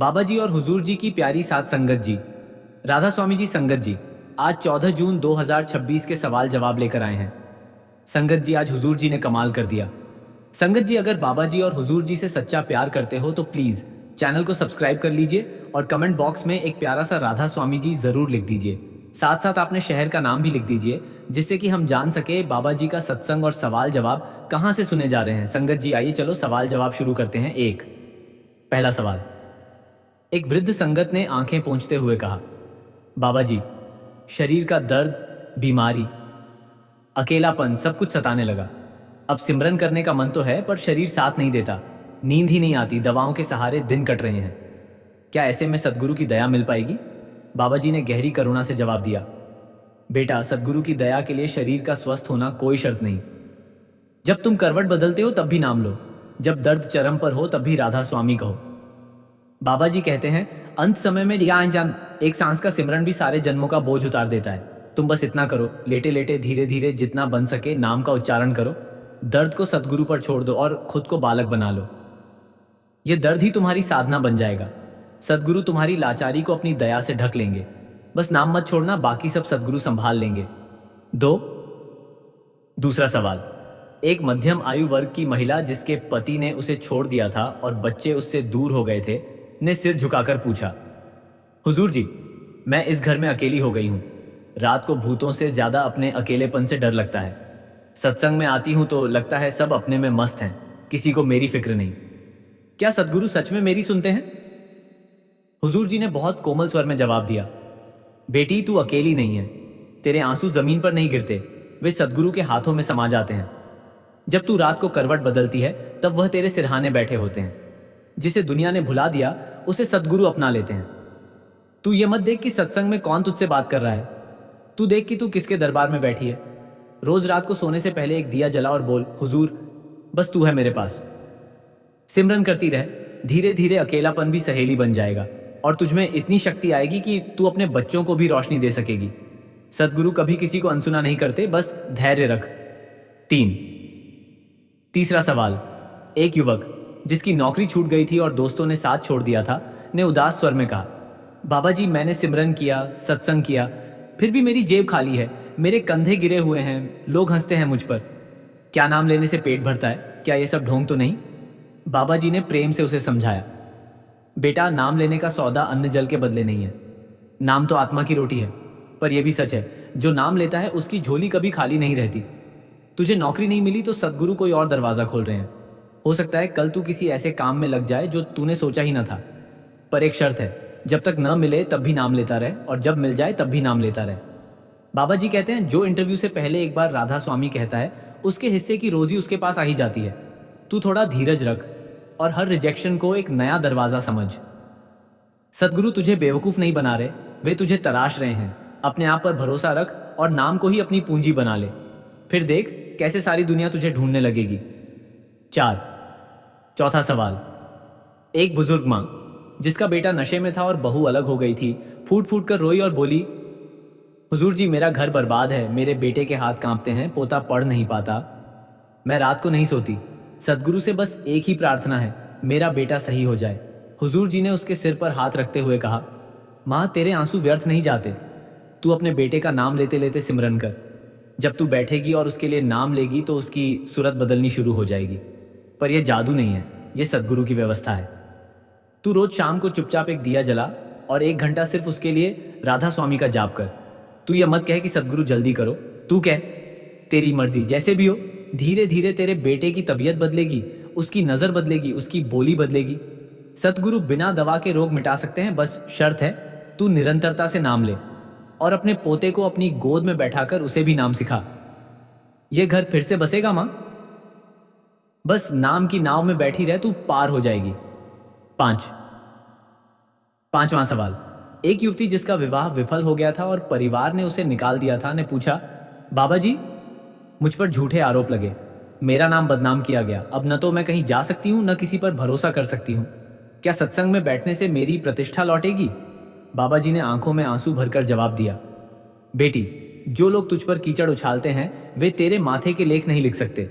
बाबा जी और हुजूर जी की प्यारी साथ संगत जी, राधा स्वामी जी संगत जी, आज 14 जून 2026 के सवाल जवाब लेकर आए हैं। संगत जी, आज हुजूर जी ने कमाल कर दिया। संगत जी, अगर बाबा जी और हुजूर जी से सच्चा प्यार करते हो तो प्लीज चैनल को सब्सक्राइब कर लीजिए और कमेंट बॉक्स में एक प्यारा सा राधा स्वामी जी जरूर लिख दीजिए। साथ साथ अपने शहर का नाम भी लिख दीजिए, जिससे कि हम जान सके बाबा जी का सत्संग और सवाल जवाब कहाँ से सुने जा रहे हैं। संगत जी, आइए चलो सवाल जवाब शुरू करते हैं। एक पहला सवाल। एक वृद्ध संगत ने आंखें पोंछते हुए कहा, बाबा जी, शरीर का दर्द, बीमारी, अकेलापन सब कुछ सताने लगा। अब सिमरन करने का मन तो है पर शरीर साथ नहीं देता। नींद ही नहीं आती, दवाओं के सहारे दिन कट रहे हैं। क्या ऐसे में सदगुरु की दया मिल पाएगी? बाबा जी ने गहरी करुणा से जवाब दिया, बेटा, सदगुरु की दया के लिए शरीर का स्वस्थ होना कोई शर्त नहीं। जब तुम करवट बदलते हो तब भी नाम लो, जब दर्द चरम पर हो तब भी राधा स्वामी कहो। बाबा जी कहते हैं, अंत समय में लिया अनजान एक सांस का सिमरन भी सारे जन्मों का बोझ उतार देता है। तुम बस इतना करो, लेटे लेटे धीरे धीरे जितना बन सके नाम का उच्चारण करो। दर्द को सदगुरु पर छोड़ दो और खुद को बालक बना लो। यह दर्द ही तुम्हारी साधना बन जाएगा। सदगुरु तुम्हारी लाचारी को अपनी दया से ढक लेंगे। बस नाम मत छोड़ना, बाकी सब सदगुरु संभाल लेंगे। दो दूसरा सवाल। एक मध्यम आयु वर्ग की महिला जिसके पति ने उसे छोड़ दिया था और बच्चे उससे दूर हो गए थे, ने सिर झुकाकर पूछा, हुजूर जी, मैं इस घर में अकेली हो गई हूं। रात को भूतों से ज्यादा अपने अकेलेपन से डर लगता है। सत्संग में आती हूं तो लगता है सब अपने में मस्त हैं, किसी को मेरी फिक्र नहीं। क्या सदगुरु सच में मेरी सुनते हैं? हुजूर जी ने बहुत कोमल स्वर में जवाब दिया, बेटी, तू अकेली नहीं है। तेरे आंसू जमीन पर नहीं गिरते, वे सदगुरु के हाथों में समा जाते हैं। जब तू रात को करवट बदलती है तब वह तेरे सिरहाने बैठे होते हैं। जिसे दुनिया ने भुला दिया उसे सदगुरु अपना लेते हैं। तू ये मत देख कि सत्संग में कौन तुझसे बात कर रहा है, तू देख कि तू किसके दरबार में बैठी है। रोज रात को सोने से पहले एक दिया जला और बोल, हुजूर, बस तू है मेरे पास। सिमरन करती रह, धीरे धीरे अकेलापन भी सहेली बन जाएगा और तुझमें इतनी शक्ति आएगी कि तू अपने बच्चों को भी रोशनी दे सकेगी। सदगुरु कभी किसी को अनसुना नहीं करते, बस धैर्य रख। तीसरा सवाल। एक युवक जिसकी नौकरी छूट गई थी और दोस्तों ने साथ छोड़ दिया था, ने उदास स्वर में कहा, बाबा जी, मैंने सिमरन किया, सत्संग किया, फिर भी मेरी जेब खाली है, मेरे कंधे गिरे हुए हैं, लोग हंसते हैं मुझ पर। क्या नाम लेने से पेट भरता है? क्या ये सब ढोंग तो नहीं? बाबा जी ने प्रेम से उसे समझाया, बेटा, नाम लेने का सौदा अन्न जल के बदले नहीं है। नाम तो आत्मा की रोटी है। पर यह भी सच है, जो नाम लेता है उसकी झोली कभी खाली नहीं रहती। तुझे नौकरी नहीं मिली तो सदगुरु कोई और दरवाजा खोल रहे हैं। हो सकता है कल तू किसी ऐसे काम में लग जाए जो तूने सोचा ही ना था। पर एक शर्त है, जब तक न मिले तब भी नाम लेता रहे और जब मिल जाए तब भी नाम लेता रहे। बाबा जी कहते हैं, जो इंटरव्यू से पहले एक बार राधा स्वामी कहता है, उसके हिस्से की रोजी उसके पास आ ही जाती है। तू थोड़ा धीरज रख और हर रिजेक्शन को एक नया दरवाजा समझ। सदगुरु तुझे बेवकूफ नहीं बना रहे, वे तुझे तराश रहे हैं। अपने आप पर भरोसा रख और नाम को ही अपनी पूंजी बना ले, फिर देख कैसे सारी दुनिया तुझे ढूंढने लगेगी। चौथा सवाल। एक बुजुर्ग मां जिसका बेटा नशे में था और बहू अलग हो गई थी, फूट फूट कर रोई और बोली, हुजूर जी, मेरा घर बर्बाद है, मेरे बेटे के हाथ कांपते हैं, पोता पढ़ नहीं पाता, मैं रात को नहीं सोती। सदगुरु से बस एक ही प्रार्थना है, मेरा बेटा सही हो जाए। हुजूर जी ने उसके सिर पर हाथ रखते हुए कहा, मां, तेरे आंसू व्यर्थ नहीं जाते। तू अपने बेटे का नाम लेते लेते सिमरन कर। जब तू बैठेगी और उसके लिए नाम लेगी तो उसकी सूरत बदलनी शुरू हो जाएगी। पर यह जादू नहीं है, यह सदगुरु की व्यवस्था है। तू रोज शाम को चुपचाप एक दिया जला और 1 घंटा सिर्फ उसके लिए राधा स्वामी का जाप कर। तू यह मत कह कि सदगुरु जल्दी करो, तू कह, तेरी मर्जी, जैसे भी हो। धीरे धीरे तेरे बेटे की तबीयत बदलेगी, उसकी नजर बदलेगी, उसकी बोली बदलेगी। सतगुरु बिना दवा के रोग मिटा सकते हैं, बस शर्त है तू निरंतरता से नाम ले और अपने पोते को अपनी गोद में बैठाकर उसे भी नाम सिखा। यह घर फिर से बसेगा मां, बस नाम की नाव में बैठी रह, तू पार हो जाएगी। पांचवां सवाल। एक युवती जिसका विवाह विफल हो गया था और परिवार ने उसे निकाल दिया था, ने पूछा, बाबा जी, मुझ पर झूठे आरोप लगे, मेरा नाम बदनाम किया गया, अब न तो मैं कहीं जा सकती हूं न किसी पर भरोसा कर सकती हूं। क्या सत्संग में बैठने से मेरी प्रतिष्ठा लौटेगी? बाबा जी ने आंखों में आंसू भरकर जवाब दिया, बेटी, जो लोग तुझ पर कीचड़ उछालते हैं वे तेरे माथे के लेख नहीं लिख सकते।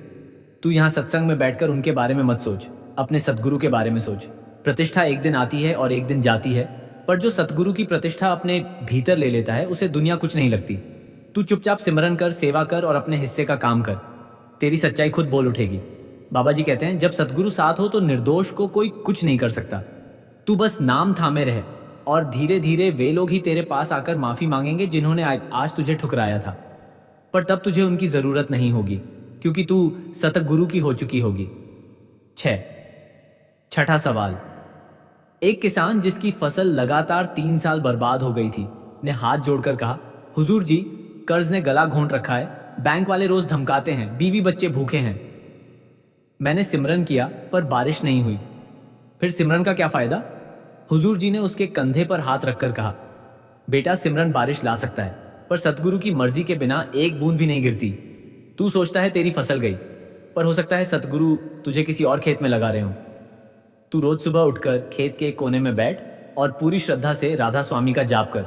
तू यहां सत्संग में बैठकर उनके बारे में मत सोच, अपने सदगुरु के बारे में सोच। प्रतिष्ठा एक दिन आती है और एक दिन जाती है, पर जो सतगुरु की प्रतिष्ठा अपने भीतर ले लेता है उसे दुनिया कुछ नहीं लगती। तू चुपचाप सिमरन कर, सेवा कर और अपने हिस्से का काम कर। तेरी सच्चाई खुद बोल उठेगी। बाबा जी कहते हैं, जब सतगुरु साथ हो तो निर्दोष को कोई कुछ नहीं कर सकता। तू बस नाम थामे रहे और धीरे धीरे वे लोग ही तेरे पास आकर माफी मांगेंगे जिन्होंने आज तुझे ठुकराया था। पर तब तुझे उनकी जरूरत नहीं होगी, क्योंकि तू सतगुरु की हो चुकी होगी। 6। छठा सवाल। एक किसान जिसकी फसल लगातार 3 साल बर्बाद हो गई थी ने हाथ जोड़कर कहा, हुजूर जी, कर्ज ने गला घोंट रखा है, बैंक वाले रोज धमकाते हैं, बीवी बच्चे भूखे हैं। मैंने सिमरन किया पर बारिश नहीं हुई। फिर सिमरन का क्या फायदा? हुजूर जी ने उसके कंधे पर हाथ रखकर कहा, बेटा, सिमरन बारिश ला सकता है, पर सतगुरु की मर्जी के बिना एक बूंद भी नहीं गिरती। तू सोचता है तेरी फसल गई, पर हो सकता है सतगुरु तुझे किसी और खेत में लगा रहे हो। तू रोज सुबह उठकर खेत के एक कोने में बैठ और पूरी श्रद्धा से राधा स्वामी का जाप कर।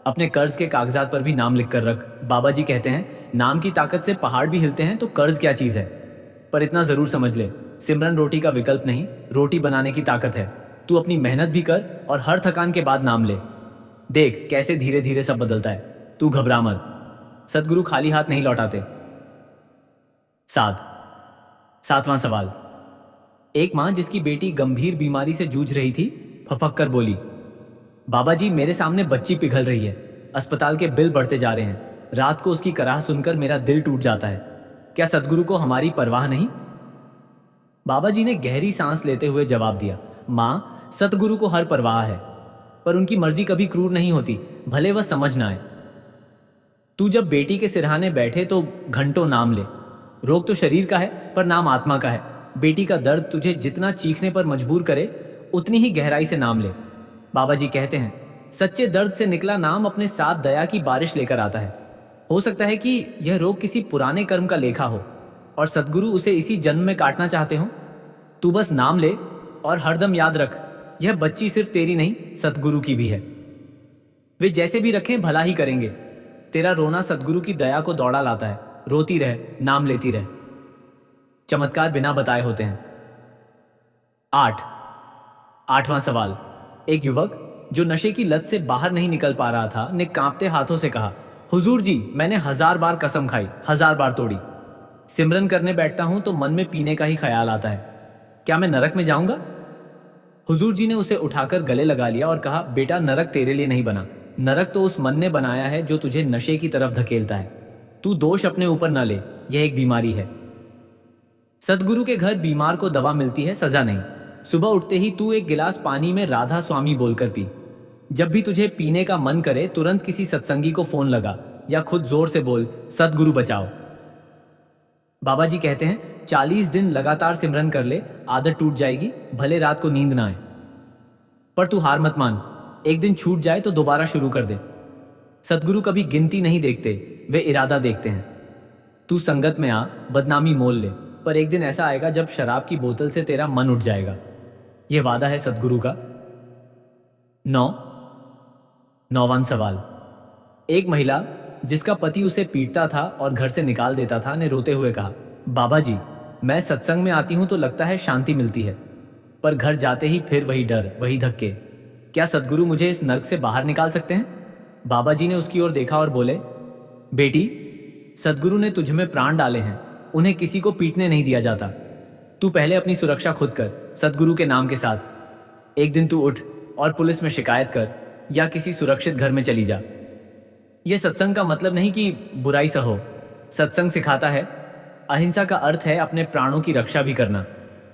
अपने कर्ज के कागजात पर भी नाम लिख कर रख। बाबा जी कहते हैं, नाम की ताकत से पहाड़ भी हिलते हैं, तो कर्ज क्या चीज है। पर इतना जरूर समझ ले, सिमरन रोटी का विकल्प नहीं, रोटी बनाने की ताकत है। तू अपनी मेहनत भी कर और हर थकान के बाद नाम ले। देख कैसे धीरे धीरे सब बदलता है। तू घबरा मत, सतगुरु खाली हाथ नहीं लौटाते। 7वां सवाल। एक मां जिसकी बेटी गंभीर बीमारी से जूझ रही थी फपक कर बोली, बाबा जी, मेरे सामने बच्ची पिघल रही है, अस्पताल के बिल बढ़ते जा रहे हैं, रात को उसकी कराह सुनकर मेरा दिल टूट जाता है। क्या सतगुरु को हमारी परवाह नहीं? बाबा जी ने गहरी सांस लेते हुए जवाब दिया, मां, सतगुरु को हर परवाह है, पर उनकी मर्जी कभी क्रूर नहीं होती, भले वह समझ ना आए। तू जब बेटी के सिरहाने बैठे तो घंटों नाम ले। रोग तो शरीर का है, पर नाम आत्मा का है। बेटी का दर्द तुझे जितना चीखने पर मजबूर करे, उतनी ही गहराई से नाम ले। बाबा जी कहते हैं, सच्चे दर्द से निकला नाम अपने साथ दया की बारिश लेकर आता है। हो सकता है कि यह रोग किसी पुराने कर्म का लेखा हो और सतगुरु उसे इसी जन्म में काटना चाहते हो। तू बस नाम ले और हरदम याद रख, यह बच्ची सिर्फ तेरी नहीं, सतगुरु की भी है। वे जैसे भी रखें भला ही करेंगे। तेरा रोना सतगुरु की दया को दौड़ा लाता है। रोती रह, नाम लेती रह। चमत्कार बिना बताए होते हैं। 8वां सवाल। एक युवक जो नशे की लत से बाहर नहीं निकल पा रहा था ने कांपते हाथों से कहा, हुजूर जी, मैंने 1000 बार कसम खाई, 1000 बार तोड़ी। सिमरन करने बैठता हूं तो मन में पीने का ही ख्याल आता है। क्या मैं नरक में जाऊंगा? हुजूर जी ने उसे उठाकर गले लगा लिया और कहा, बेटा, नरक तेरे लिए नहीं बना, नरक तो उस मन ने बनाया है जो तुझे नशे की तरफ धकेलता है। तू दोष अपने ऊपर न ले, यह एक बीमारी है। सतगुरु के घर बीमार को दवा मिलती है, सजा नहीं। सुबह उठते ही तू एक गिलास पानी में राधा स्वामी बोलकर पी। जब भी तुझे पीने का मन करे तुरंत किसी सत्संगी को फोन लगा या खुद जोर से बोल, सतगुरु बचाओ। बाबा जी कहते हैं, 40 दिन लगातार सिमरन कर ले, आदत टूट जाएगी, भले रात को नींद ना आए। पर तू हार मत मान, एक दिन छूट जाए तो दोबारा शुरू कर दे। सतगुरु कभी गिनती नहीं देखते, वे इरादा देखते हैं। तू संगत में आ, बदनामी मोल ले, पर एक दिन ऐसा आएगा जब शराब की बोतल से तेरा मन उठ जाएगा। यह वादा है सतगुरु का। 9वां सवाल। एक महिला जिसका पति उसे पीटता था और घर से निकाल देता था ने रोते हुए कहा, बाबा जी, मैं सत्संग में आती हूं तो लगता है शांति मिलती है, पर घर जाते ही फिर वही डर, वही धक्के। क्या सतगुरु मुझे इस नर्क से बाहर निकाल सकते हैं? बाबा जी ने उसकी ओर देखा और बोले, बेटी, सतगुरु ने तुझ में प्राण डाले हैं, उन्हें किसी को पीटने नहीं दिया जाता। तू पहले अपनी सुरक्षा खुद कर, सतगुरु के नाम के साथ। एक दिन तू उठ और पुलिस में शिकायत कर या किसी सुरक्षित घर में चली जा। यह सत्संग का मतलब नहीं कि बुराई सहो। सत्संग सिखाता है, अहिंसा का अर्थ है अपने प्राणों की रक्षा भी करना।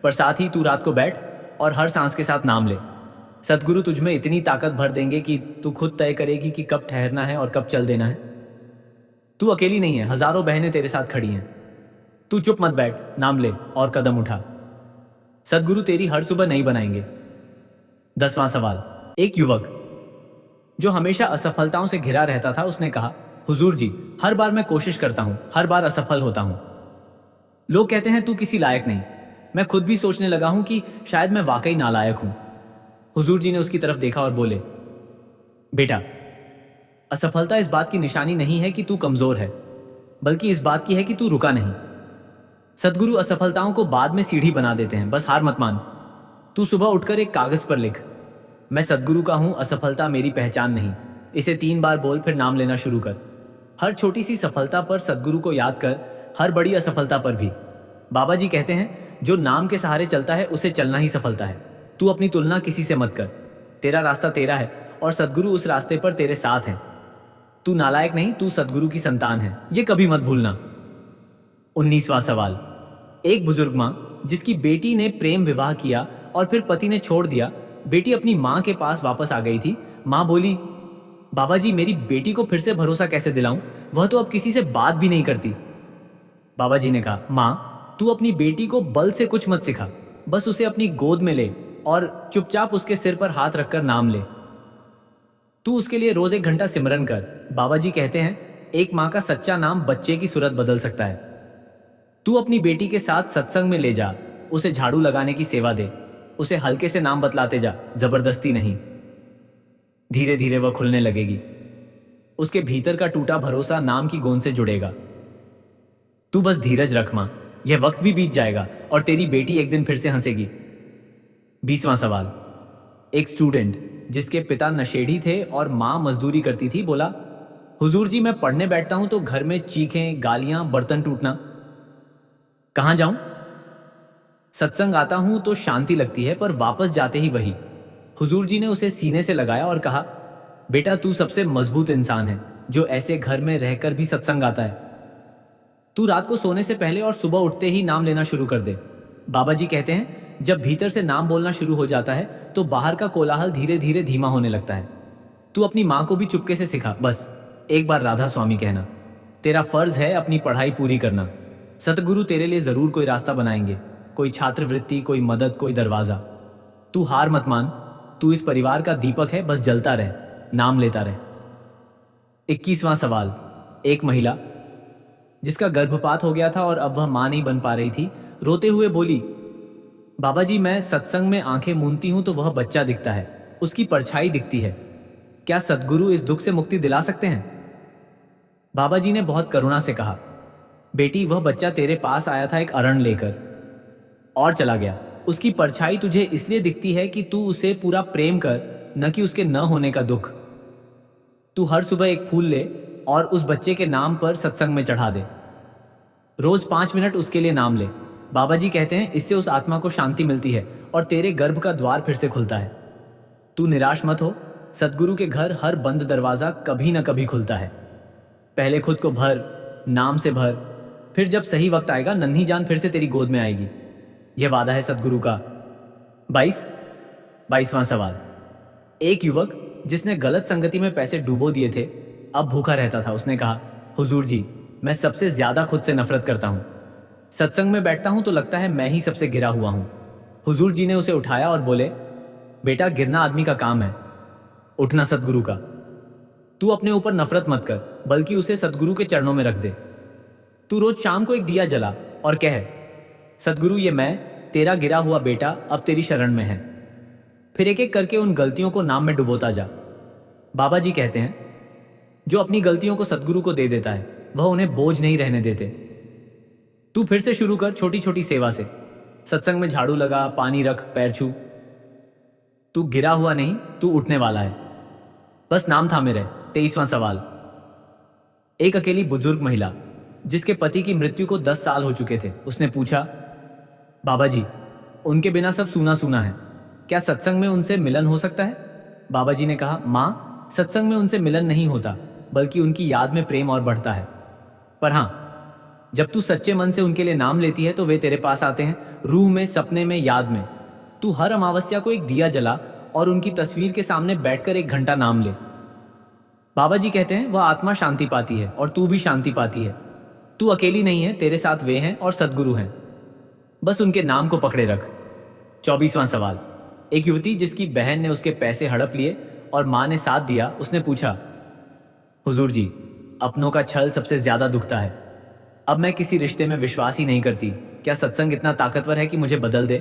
पर साथ ही तू रात को बैठ और हर सांस के साथ नाम ले। सतगुरु तुझ में इतनी ताकत भर देंगे कि तू खुद तय करेगी कि कब ठहरना है और कब चल देना है। तू अकेली नहीं है, हजारों बहनें तेरे साथ खड़ी हैं। तू चुप मत बैठ, नाम ले और कदम उठा। सतगुरु तेरी हर सुबह नहीं बनाएंगे। 10वां सवाल। एक युवक जो हमेशा असफलताओं से घिरा रहता था उसने कहा, हुजूर जी, हर बार मैं कोशिश करता हूं, हर बार असफल होता हूं। लोग कहते हैं तू किसी लायक नहीं। मैं खुद भी सोचने लगा हूं कि शायद मैं वाकई नालायक हूं। हुजूर जी ने उसकी तरफ देखा और बोले, बेटा, असफलता इस बात की निशानी नहीं है कि तू कमजोर है, बल्कि इस बात की है कि तू रुका नहीं। सतगुरु असफलताओं को बाद में सीढ़ी बना देते हैं, बस हार मत मान। तू सुबह उठकर एक कागज पर लिख, मैं सदगुरु का हूं, असफलता मेरी पहचान नहीं। इसे 3 बार बोल, फिर नाम लेना शुरू कर। हर छोटी सी सफलता पर सदगुरु को याद कर, हर बड़ी असफलता पर भी। बाबा जी कहते हैं, जो नाम के सहारे चलता है उसे चलना ही सफलता है। तू अपनी तुलना किसी से मत कर। तेरा रास्ता तेरा है और सदगुरु उस रास्ते पर तेरे साथ हैं। तू नालायक नहीं, तू सदगुरु की संतान है, ये कभी मत भूलना। 19वां सवाल। एक बुजुर्ग माँ जिसकी बेटी ने प्रेम विवाह किया और फिर पति ने छोड़ दिया, बेटी अपनी माँ के पास वापस आ गई थी। माँ बोली, बाबा जी मेरी बेटी को फिर से भरोसा कैसे दिलाऊं, वह तो अब किसी से बात भी नहीं करती। बाबा जी ने कहा, माँ तू अपनी बेटी को बल से कुछ मत सिखा, बस उसे अपनी गोद में ले और चुपचाप उसके सिर पर हाथ रखकर नाम ले। तू उसके लिए रोज 1 घंटा सिमरन कर। बाबा जी कहते हैं, एक माँ का सच्चा नाम बच्चे की सूरत बदल सकता है। तू अपनी बेटी के साथ सत्संग में ले जा, उसे झाड़ू लगाने की सेवा दे, उसे हल्के से नाम बतलाते जा, जबरदस्ती नहीं। धीरे धीरे वह खुलने लगेगी। उसके भीतर का टूटा भरोसा नाम की गोंद से जुड़ेगा। तू बस धीरज रख मां, यह वक्त भी बीत जाएगा और तेरी बेटी एक दिन फिर से हंसेगी। 20वां सवाल। एक स्टूडेंट जिसके पिता नशेड़ी थे और मां मजदूरी करती थी बोला, हुजूर जी मैं पढ़ने बैठता हूं तो घर में चीखें, गालियां, बर्तन टूटना। कहां जाऊं? सत्संग आता हूं तो शांति लगती है, पर वापस जाते ही वही। हुजूर जी ने उसे सीने से लगाया और कहा, बेटा तू सबसे मजबूत इंसान है जो ऐसे घर में रहकर भी सत्संग आता है। तू रात को सोने से पहले और सुबह उठते ही नाम लेना शुरू कर दे। बाबा जी कहते हैं, जब भीतर से नाम बोलना शुरू हो जाता है तो बाहर का कोलाहल धीरे धीरे धीमा होने लगता है। तू अपनी माँ को भी चुपके से सिखा, बस एक बार राधा स्वामी कहना। तेरा फर्ज है अपनी पढ़ाई पूरी करना। सतगुरु तेरे लिए जरूर कोई रास्ता बनाएंगे, कोई छात्रवृत्ति, कोई मदद, कोई दरवाजा। तू हार मत मान, तू इस परिवार का दीपक है, बस जलता रह, नाम लेता रह। 21वां सवाल। एक महिला जिसका गर्भपात हो गया था और अब वह मां नहीं बन पा रही थी, रोते हुए बोली, बाबा जी मैं सत्संग में आंखें मूंदती हूं तो वह बच्चा दिखता है, उसकी परछाई दिखती है। क्या सदगुरु इस दुख से मुक्ति दिला सकते हैं? बाबा जी ने बहुत करुणा से कहा, बेटी वह बच्चा तेरे पास आया था एक अरण लेकर और चला गया। उसकी परछाई तुझे इसलिए दिखती है कि तू उसे पूरा प्रेम कर, न कि उसके न होने का दुख। तू हर सुबह एक फूल ले और उस बच्चे के नाम पर सत्संग में चढ़ा दे। रोज 5 मिनट उसके लिए नाम ले। बाबा जी कहते हैं, इससे उस आत्मा को शांति मिलती है और तेरे गर्भ का द्वार फिर से खुलता है। तू निराश मत हो, सदगुरु के घर हर बंद दरवाजा कभी न कभी खुलता है। पहले खुद को भर, नाम से भर, फिर जब सही वक्त आएगा नन्ही जान फिर से तेरी गोद में आएगी। यह वादा है सदगुरु का। 22वां सवाल। एक युवक जिसने गलत संगति में पैसे डुबो दिए थे, अब भूखा रहता था। उसने कहा, हुजूर जी मैं सबसे ज्यादा खुद से नफरत करता हूं। सत्संग में बैठता हूं तो लगता है मैं ही सबसे गिरा हुआ हूं। हुजूर जी ने उसे उठाया और बोले, बेटा गिरना आदमी का काम है, उठना सदगुरु का। तू अपने ऊपर नफरत मत कर, बल्कि उसे सदगुरु के चरणों में रख दे। तू रोज शाम को एक दिया जला और कह, सदगुरु ये मैं तेरा गिरा हुआ बेटा अब तेरी शरण में है। फिर एक एक करके उन गलतियों को नाम में डुबोता जा। बाबा जी कहते हैं, जो अपनी गलतियों को सदगुरु को दे देता है वह उन्हें बोझ नहीं रहने देते। तू फिर से शुरू कर छोटी छोटी सेवा से। सत्संग में झाड़ू लगा, पानी रख, पैर छू। तू गिरा हुआ नहीं, तू उठने वाला है, बस नाम थामे रहे। 23वां सवाल। एक अकेली बुजुर्ग महिला जिसके पति की मृत्यु को 10 साल हो चुके थे, उसने पूछा, बाबा जी उनके बिना सब सूना सूना है, क्या सत्संग में उनसे मिलन हो सकता है? बाबा जी ने कहा, माँ सत्संग में उनसे मिलन नहीं होता, बल्कि उनकी याद में प्रेम और बढ़ता है। पर हाँ, जब तू सच्चे मन से उनके लिए नाम लेती है तो वे तेरे पास आते हैं, रूह में, सपने में, याद में। तू हर अमावस्या को एक दिया जला और उनकी तस्वीर के सामने बैठकर 1 घंटा नाम ले। बाबा जी कहते हैं, वह आत्मा शांति पाती है और तू भी शांति पाती है। तू अकेली नहीं है, तेरे साथ वे हैं और सदगुरु हैं, बस उनके नाम को पकड़े रख। 24वां सवाल। एक युवती जिसकी बहन ने उसके पैसे हड़प लिए और माँ ने साथ दिया, उसने पूछा, हुजूर जी अपनों का छल सबसे ज्यादा दुखता है, अब मैं किसी रिश्ते में विश्वास ही नहीं करती, क्या सत्संग इतना ताकतवर है कि मुझे बदल दे?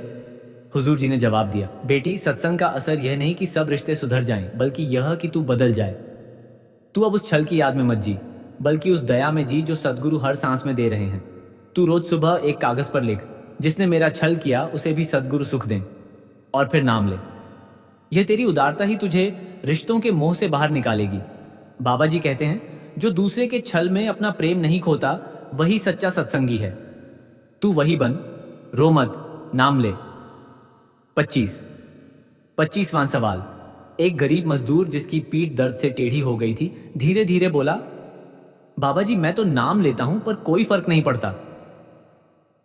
हुजूर जी ने जवाब दिया, बेटी सत्संग का असर यह नहीं कि सब रिश्ते सुधर जाएं, बल्कि यह कि तू बदल जाए। तू अब उस छल की याद में मत जी, बल्कि उस दया में जी जो सदगुरु हर सांस में दे रहे हैं। तू रोज सुबह एक कागज पर लिख, जिसने मेरा छल किया उसे भी सदगुरु सुख दें। और फिर नाम ले। यह तेरी उदारता ही तुझे रिश्तों के मोह से बाहर निकालेगी। बाबा जी कहते हैं जो दूसरे के छल में अपना प्रेम नहीं खोता वही सच्चा सत्संगी है। तू वही बन, रो मत, नाम ले। 25वां सवाल। एक गरीब मजदूर जिसकी पीठ दर्द से टेढ़ी हो गई थी धीरे धीरे बोला, बाबा जी मैं तो नाम लेता हूं पर कोई फर्क नहीं पड़ता।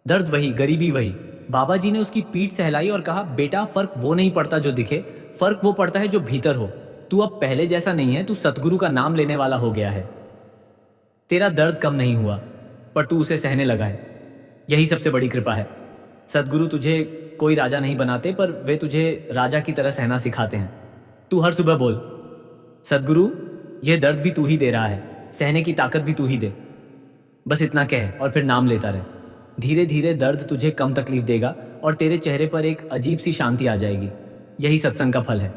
दर्द वही, गरीबी वही। बाबा जी ने उसकी पीठ सहलाई और कहा, बेटा फर्क वो नहीं पड़ता जो दिखे, फर्क वो पड़ता है जो भीतर हो। तू अब पहले जैसा नहीं है, तू सतगुरु का नाम लेने वाला हो गया है। तेरा दर्द कम नहीं हुआ पर तू उसे सहने लगा है, यही सबसे बड़ी कृपा है। सतगुरु तुझे कोई राजा नहीं बनाते पर वे तुझे राजा की तरह सहना सिखाते हैं। तू हर सुबह बोल, सतगुरु यह दर्द भी तू ही दे रहा है, सहने की ताकत भी तू ही दे। बस इतना कह और फिर नाम लेता रहे। धीरे धीरे दर्द तुझे कम तकलीफ देगा और तेरे चेहरे पर एक अजीब सी शांति आ जाएगी। यही सत्संग का फल है।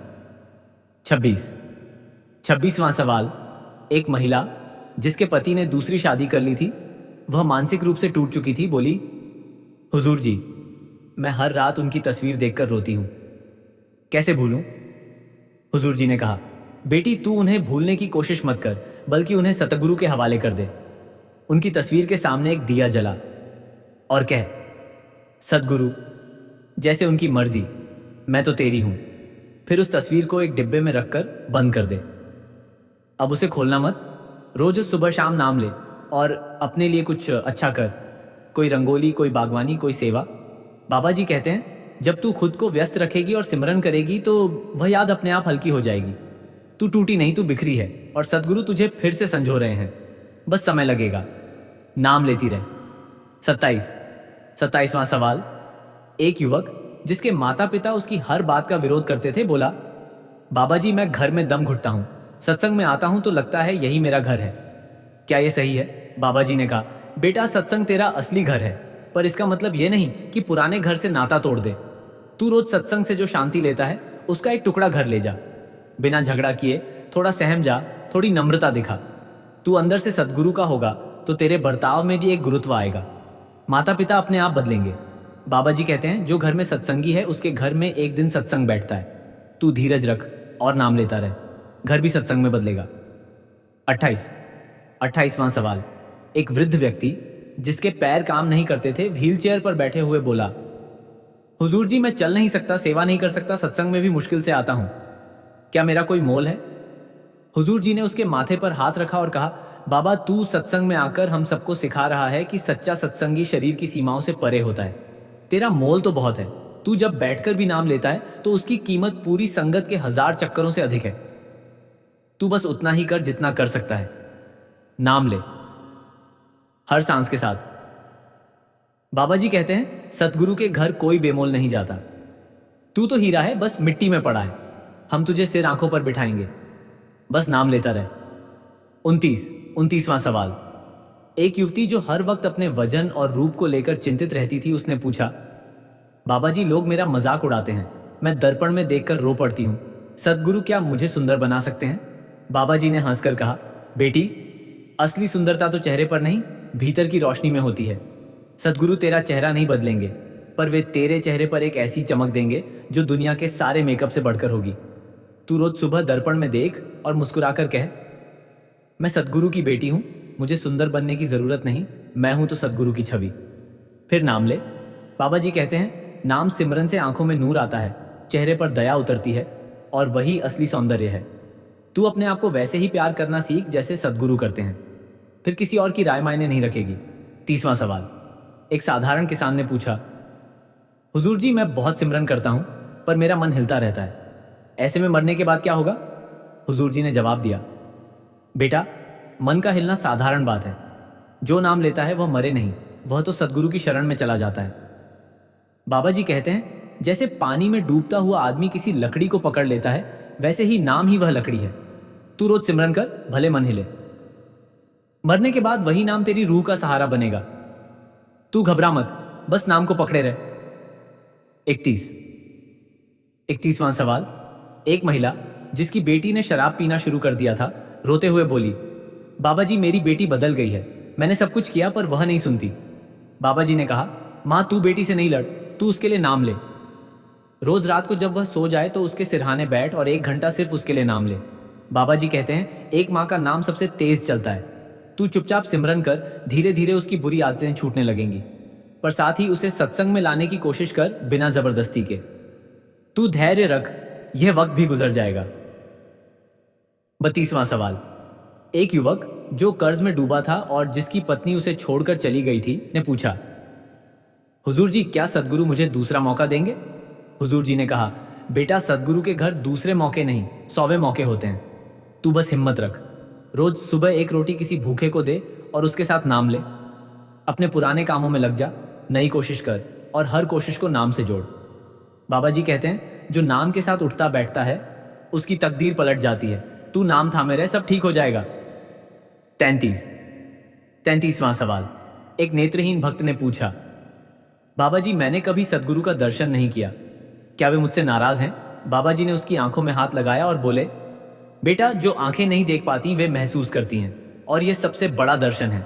26वां सवाल। एक महिला जिसके पति ने दूसरी शादी कर ली थी, वह मानसिक रूप से टूट चुकी थी, बोली, हुजूर जी मैं हर रात उनकी तस्वीर देखकर रोती हूं, कैसे भूलूं? हुजूर जी ने कहा, बेटी तू उन्हें भूलने की कोशिश मत कर, बल्कि उन्हें सतगुरु के हवाले कर दे। उनकी तस्वीर के सामने एक दिया जला और कह, सतगुरु जैसे उनकी मर्जी, मैं तो तेरी हूं। फिर उस तस्वीर को एक डिब्बे में रखकर बंद कर दे। अब उसे खोलना मत। रोज सुबह शाम नाम ले और अपने लिए कुछ अच्छा कर, कोई रंगोली, कोई बागवानी, कोई सेवा। बाबा जी कहते हैं जब तू खुद को व्यस्त रखेगी और सिमरन करेगी तो वह याद अपने आप हल्की हो जाएगी। तू टूटी नहीं, तू बिखरी है और सतगुरु तुझे फिर से संजो रहे हैं। बस समय लगेगा, नाम लेती रहे। 27वां सवाल। एक युवक जिसके माता पिता उसकी हर बात का विरोध करते थे बोला, बाबा जी मैं घर में दम घुटता हूं, सत्संग में आता हूं तो लगता है यही मेरा घर है, क्या यह सही है? बाबा जी ने कहा, बेटा सत्संग तेरा असली घर है, पर इसका मतलब यह नहीं कि पुराने घर से नाता तोड़ दे। तू रोज सत्संग से जो शांति लेता है उसका एक टुकड़ा घर ले जा। बिना झगड़ा किए थोड़ा सहम जा, थोड़ी नम्रता दिखा। तू अंदर से सद्गुरु का होगा तो तेरे बर्ताव में भी एक गुरुत्व आएगा। माता पिता अपने आप बदलेंगे। बाबा जी कहते हैं जो घर में सत्संगी है उसके घर में एक दिन सत्संग बैठता है। तू धीरज रख और नाम लेता रहे, घर भी सत्संग में बदलेगा। 28वां सवाल। एक वृद्ध व्यक्ति जिसके पैर काम नहीं करते थे व्हीलचेयर पर बैठे हुए बोला, हुजूर जी मैं चल नहीं सकता, सेवा नहीं कर सकता, सत्संग में भी मुश्किल से आता हूं, क्या मेरा कोई मोल है? हुजूर जी ने उसके माथे पर हाथ रखा और कहा, बाबा तू सत्संग में आकर हम सबको सिखा रहा है कि सच्चा सत्संगी शरीर की सीमाओं से परे होता है। तेरा मोल तो बहुत है, तू जब बैठकर भी नाम लेता है तो उसकी कीमत पूरी संगत के 1000 चक्करों से अधिक है। तू बस उतना ही कर जितना कर सकता है, नाम ले हर सांस के साथ। बाबा जी कहते हैं सतगुरु के घर कोई बेमोल नहीं जाता। तू तो हीरा है, बस मिट्टी में पड़ा है, हम तुझे सिर आंखों पर बिठाएंगे, बस नाम लेता रहे। 29वां सवाल। एक युवती जो हर वक्त अपने वजन और रूप को लेकर चिंतित रहती थी, उसने पूछा, बाबा जी लोग मेरा मजाक उड़ाते हैं, मैं दर्पण में देखकर रो पड़ती हूं, सतगुरु क्या मुझे सुंदर बना सकते हैं? बाबा जी ने हंसकर कहा, बेटी असली सुंदरता तो चेहरे पर नहीं भीतर की रोशनी में होती है। सतगुरु तेरा चेहरा नहीं बदलेंगे, पर वे तेरे चेहरे पर एक ऐसी चमक देंगे जो दुनिया के सारे मेकअप से बढ़कर होगी। तू रोज सुबह दर्पण में देख और मुस्कुराकर कह, मैं सतगुरु की बेटी हूं, मुझे सुंदर बनने की जरूरत नहीं, मैं हूं तो सतगुरु की छवि। फिर नाम ले। बाबा जी कहते हैं नाम सिमरन से आंखों में नूर आता है, चेहरे पर दया उतरती है और वही असली सौंदर्य है। तू अपने आप को वैसे ही प्यार करना सीख जैसे सतगुरु करते हैं, फिर किसी और की राय मायने नहीं रखेगी। 30वां सवाल। एक साधारण किसान ने पूछा, हुजूर जी मैं बहुत सिमरन करता हूं पर मेरा मन हिलता रहता है, ऐसे में मरने के बाद क्या होगा? हुजूर जी ने जवाब दिया, बेटा मन का हिलना साधारण बात है, जो नाम लेता है वह मरे नहीं, वह तो सतगुरु की शरण में चला जाता है। बाबा जी कहते हैं जैसे पानी में डूबता हुआ आदमी किसी लकड़ी को पकड़ लेता है, वैसे ही नाम ही वह लकड़ी है। तू रोज सिमरन कर, भले मन हिले, मरने के बाद वही नाम तेरी रूह का सहारा बनेगा। तू घबरा मत, बस नाम को पकड़े रहे। 31वां सवाल। एक महिला जिसकी बेटी ने शराब पीना शुरू कर दिया था रोते हुए बोली, बाबा जी मेरी बेटी बदल गई है, मैंने सब कुछ किया पर वह नहीं सुनती। बाबा जी ने कहा, मां तू बेटी से नहीं लड़, तू उसके लिए नाम ले। रोज रात को जब वह सो जाए तो उसके सिरहाने बैठ और 1 घंटा सिर्फ उसके लिए नाम ले। बाबा जी कहते हैं एक माँ का नाम सबसे तेज चलता है। तू चुपचाप सिमरन कर, धीरे धीरे उसकी बुरी आदतें छूटने लगेंगी। पर साथ ही उसे सत्संग में लाने की कोशिश कर, बिना जबरदस्ती के। तू धैर्य रख, यह वक्त भी गुजर जाएगा। 32वां सवाल। एक युवक जो कर्ज में डूबा था और जिसकी पत्नी उसे छोड़कर चली गई थी ने पूछा, हुजूर जी क्या सदगुरु मुझे दूसरा मौका देंगे? हुजूर जी ने कहा, बेटा सदगुरु के घर दूसरे मौके नहीं 100वें मौके होते हैं। तू बस हिम्मत रख, रोज सुबह एक रोटी किसी भूखे को दे और उसके साथ नाम ले। अपने पुराने कामों में लग जा, नई कोशिश कर और हर कोशिश को नाम से जोड़। बाबा जी कहते हैं जो नाम के साथ उठता बैठता है उसकी तकदीर पलट जाती है। तू नाम थामे रहे, सब ठीक हो जाएगा। 33वां सवाल। एक नेत्रहीन भक्त ने पूछा, बाबा जी मैंने कभी सदगुरु का दर्शन नहीं किया, क्या वे मुझसे नाराज हैं? बाबा जी ने उसकी आंखों में हाथ लगाया और बोले, बेटा जो आंखें नहीं देख पाती वे महसूस करती हैं और यह सबसे बड़ा दर्शन है।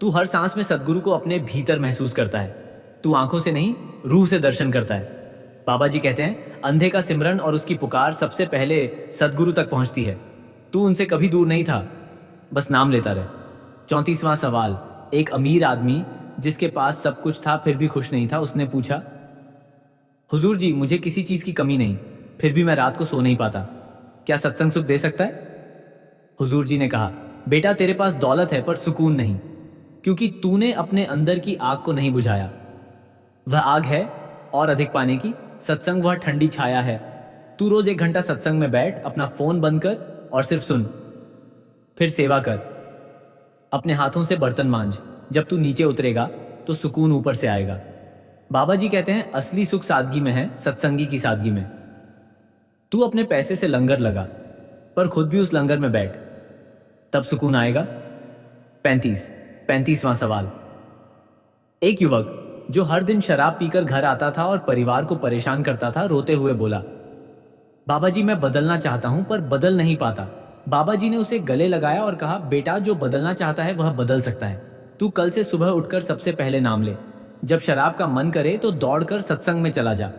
तू हर सांस में सदगुरु को अपने भीतर महसूस करता है। तू आंखों से नहीं, रूह से दर्शन करता है। बाबा जी कहते हैं अंधे का सिमरन और उसकी पुकार सबसे पहले सदगुरु तक पहुंचती है। तू उनसे कभी दूर नहीं था, बस नाम लेता रहे। 34वां सवाल। एक अमीर आदमी जिसके पास सब कुछ था फिर भी खुश नहीं था, उसने पूछा, हुजूर जी मुझे किसी चीज की कमी नहीं, फिर भी मैं रात को सो नहीं पाता, क्या सत्संग सुख दे सकता है? हुजूर जी ने कहा, बेटा तेरे पास दौलत है पर सुकून नहीं, क्योंकि तूने अपने अंदर की आग को नहीं बुझाया। वह आग है और अधिक पाने की, सत्संग वह ठंडी छाया है। तू रोज 1 घंटा सत्संग में बैठ, अपना फोन बंद कर और सिर्फ सुन, फिर सेवा कर। अपने हाथों से बर्तन मांझ। जब तू नीचे उतरेगा तो सुकून ऊपर से आएगा। बाबा जी कहते हैं असली सुख सादगी में है, सत्संगी की सादगी में। तू अपने पैसे से लंगर लगा, पर खुद भी उस लंगर में बैठ, तब सुकून आएगा। 35वां सवाल। एक युवक जो हर दिन शराब पीकर घर आता था और परिवार को परेशान करता था, रोते हुए बोला, बाबा जी मैं बदलना चाहता हूं पर बदल नहीं पाता। बाबा जी ने उसे गले लगाया और कहा, बेटा जो बदलना चाहता है वह बदल सकता है। तू कल से सुबह उठकर सबसे पहले नाम ले। जब शराब का मन करे तो दौड़कर सत्संग में चला जा,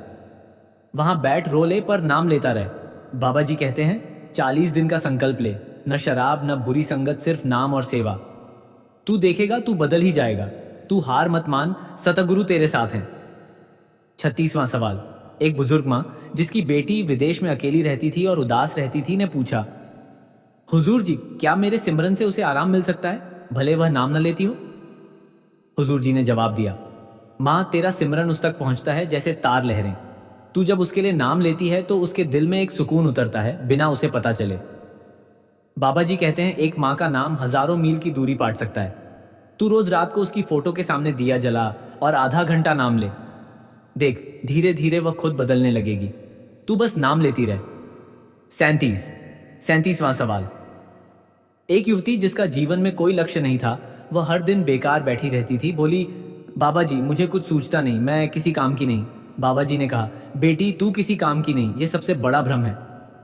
वहां बैठ रो ले पर नाम लेता रहे। बाबा जी कहते हैं 40 दिन का संकल्प ले, न शराब न बुरी संगत, सिर्फ नाम और सेवा। तू देखेगा तू बदल ही जाएगा। तू हार मत मान, सतगुरु तेरे साथ हैं। 36वां सवाल। एक बुजुर्ग माँ जिसकी बेटी विदेश में अकेली रहती थी और उदास रहती थी ने पूछा, हुजूर जी क्या मेरे सिमरन से उसे आराम मिल सकता है, भले वह नाम न लेती हो? हुजूर जी ने जवाब दिया, माँ तेरा सिमरन उस तक पहुंचता है जैसे तार लहरें। तू जब उसके लिए नाम लेती है तो उसके दिल में एक सुकून उतरता है, बिना उसे पता चले। बाबा जी कहते हैं एक माँ का नाम हजारों मील की दूरी पाट सकता है। तू रोज रात को उसकी फोटो के सामने दिया जला और आधा घंटा नाम ले, देख धीरे धीरे वह खुद बदलने लगेगी। तू बस नाम लेती रह। 37वां सवाल। एक युवती जिसका जीवन में कोई लक्ष्य नहीं था, वह हर दिन बेकार बैठी रहती थी, बोली, बाबा जी मुझे कुछ सूझता नहीं, मैं किसी काम की नहीं। बाबा जी ने कहा, बेटी तू किसी काम की नहीं, यह सबसे बड़ा भ्रम है।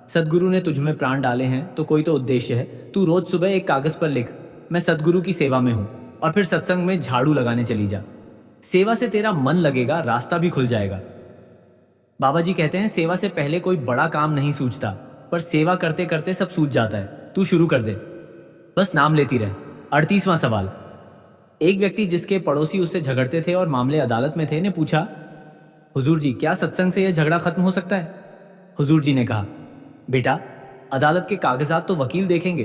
सदगुरु ने तुझ में प्राण डाले हैं तो कोई तो उद्देश्य है। तू रोज सुबह एक कागज पर लिख, मैं सदगुरु की सेवा में हूं, और फिर सत्संग में झाड़ू लगाने चली जा। सेवा से तेरा मन लगेगा, रास्ता भी खुल जाएगा। बाबा जी कहते हैं सेवा से पहले कोई बड़ा काम नहीं सूझता, पर सेवा करते करते सब सूझ जाता है। तू शुरू कर दे, बस नाम लेती रहे। 38वां सवाल। एक व्यक्ति जिसके पड़ोसी उससे झगड़ते थे और मामले अदालत में थे ने पूछा, हुजूर जी क्या सत्संग से यह झगड़ा खत्म हो सकता है? हुजूर जी ने कहा, बेटा अदालत के कागजात तो वकील देखेंगे,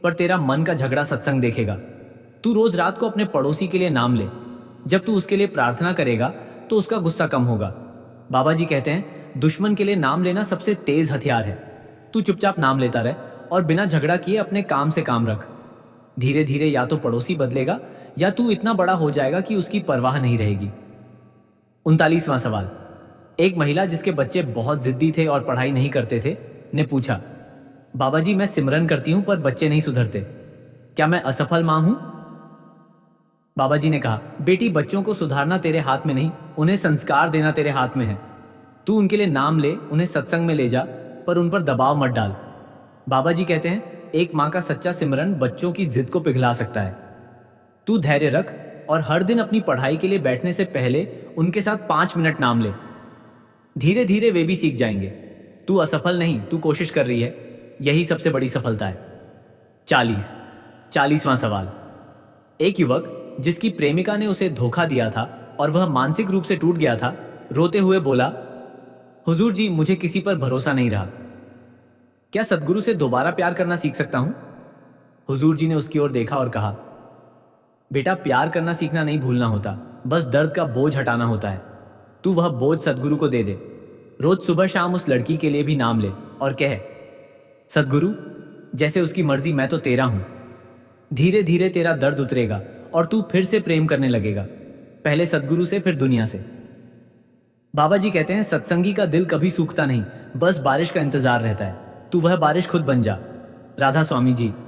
पर तेरा मन का झगड़ा सत्संग देखेगा। तू रोज रात को अपने पड़ोसी के लिए नाम ले। जब तू उसके लिए प्रार्थना करेगा तो उसका गुस्सा कम होगा। बाबा जी कहते हैं दुश्मन के लिए नाम लेना सबसे तेज हथियार है। तू चुपचाप नाम लेता रहे और बिना झगड़ा किए अपने काम से काम रख। धीरे धीरे या तो पड़ोसी बदलेगा या तू इतना बड़ा हो जाएगा कि उसकी परवाह नहीं रहेगी। 39वां सवाल। एक महिला जिसके बच्चे बहुत जिद्दी थे और पढ़ाई नहीं करते थे ने पूछा, बाबा जी मैं सिमरन करती हूं पर बच्चे नहीं सुधरते, क्या मैं असफल मां हूं? बाबा जी ने कहा, बेटी बच्चों को सुधारना तेरे हाथ में नहीं, उन्हें संस्कार देना तेरे हाथ में है। तू उनके लिए नाम ले, उन्हें सत्संग में ले जा, पर उन पर दबाव मत डाल। बाबा जी कहते हैं एक माँ का सच्चा सिमरन बच्चों की जिद को पिघला सकता है। तू धैर्य रख और हर दिन अपनी पढ़ाई के लिए बैठने से पहले उनके साथ 5 मिनट नाम ले। धीरे धीरे वे भी सीख जाएंगे। तू असफल नहीं, तू कोशिश कर रही है, यही सबसे बड़ी सफलता है। 40वां सवाल। एक युवक जिसकी प्रेमिका ने उसे धोखा दिया था और वह मानसिक रूप से टूट गया था, रोते हुए बोला, हुजूर जी, मुझे किसी पर भरोसा नहीं रहा। क्या सदगुरु से दोबारा प्यार करना सीख सकता हूं? हुजूर जी ने उसकी ओर देखा और कहा, बेटा, प्यार करना सीखना नहीं भूलना होता, बस दर्द का बोझ हटाना होता है। तू वह बोझ सदगुरु को दे दे। रोज सुबह शाम उस लड़की के लिए भी नाम ले और कह, सदगुरु, जैसे उसकी मर्जी, मैं तो तेरा हूं। धीरे धीरे तेरा दर्द उतरेगा और तू फिर से प्रेम करने लगेगा, पहले सदगुरु से, फिर दुनिया से। बाबा जी कहते हैं, सत्संगी का दिल कभी सूखता नहीं, बस बारिश का इंतजार रहता है। तू वह बारिश खुद बन जा। राधा स्वामी जी।